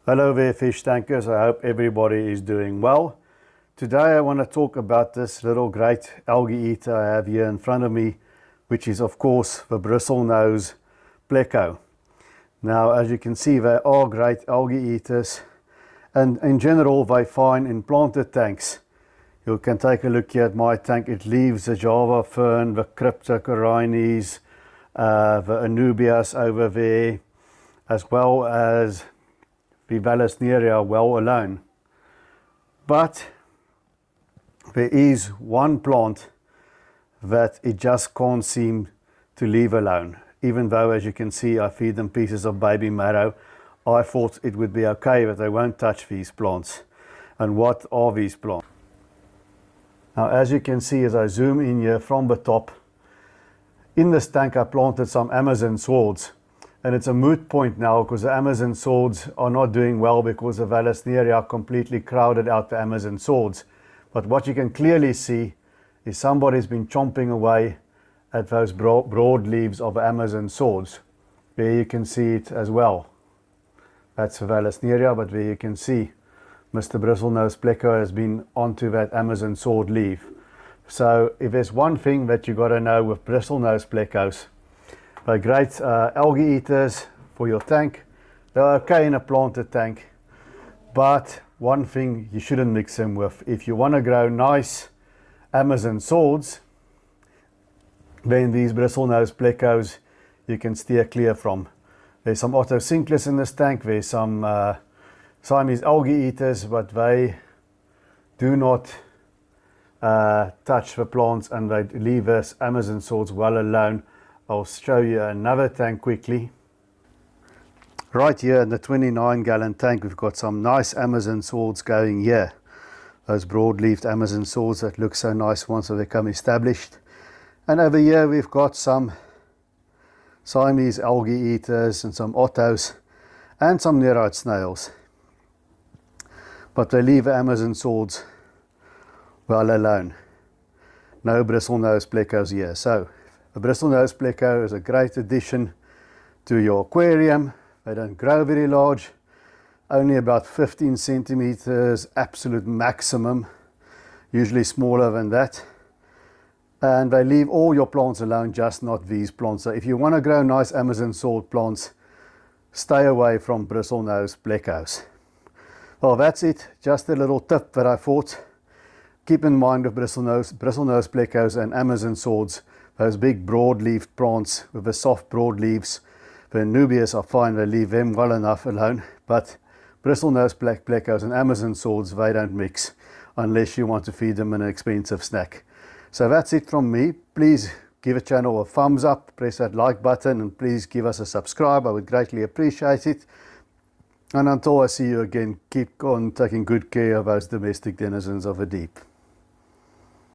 Hello there fish tankers, I hope everybody is doing well. Today I want to talk about this little great algae eater I have here in front of me, which is of course the bristlenose pleco. Now as you can see, they are great algae eaters, and in general they fine in planted tanks. You can take a look here at my tank. It leaves the Java fern, the cryptocorynes, the anubias over there, as well as the Vallisneria well alone. But there is one plant that it just can't seem to leave alone. Even though, as you can see, I feed them pieces of baby marrow, I thought it would be okay that they won't touch these plants. And what are these plants? Now as you can see, as I zoom in here from the top, in this tank I planted some Amazon swords. And it's a moot point now because the Amazon swords are not doing well because the Vallisneria completely crowded out the Amazon swords. But what you can clearly see is somebody's been chomping away at those broad leaves of the Amazon swords. There you can see it as well. That's the Vallisneria, but there you can see Mr. Bristlenose pleco has been onto that Amazon sword leaf. So if there's one thing that you got to know with bristlenose plecos, they're great algae eaters for your tank. They're okay in a planted tank, but one thing you shouldn't mix them with. If you want to grow nice Amazon swords, then these bristlenose plecos you can steer clear from. There's some Otocinclus in this tank. There's some Siamese algae eaters, but they do not touch the plants and they leave us Amazon swords well alone. I'll show you another tank quickly. Right here in the 29-gallon tank we've got some nice Amazon swords going here. Those broad-leafed Amazon swords that look so nice once they become established. And over here we've got some Siamese algae eaters and some Ottos and some Nereid snails. But they leave the Amazon swords well alone. No bristlenose plecos here. So the bristlenose pleco is a great addition to your aquarium. They don't grow very large, only about 15 centimeters absolute maximum, usually smaller than that. And they leave all your plants alone, just not these plants. So if you want to grow nice Amazon sword plants, stay away from bristlenose plecos. Well, that's it. Just a little tip that I thought. Keep in mind with bristlenose plecos and Amazon swords, those big broad-leafed plants with the soft broad leaves, the anubias are fine, they leave them well enough alone. But bristlenose plecos and Amazon swords, they don't mix unless you want to feed them an expensive snack. So that's it from me. Please give the channel a thumbs up, press that like button, and please give us a subscribe. I would greatly appreciate it. And until I see you again, keep on taking good care of those domestic denizens of the deep.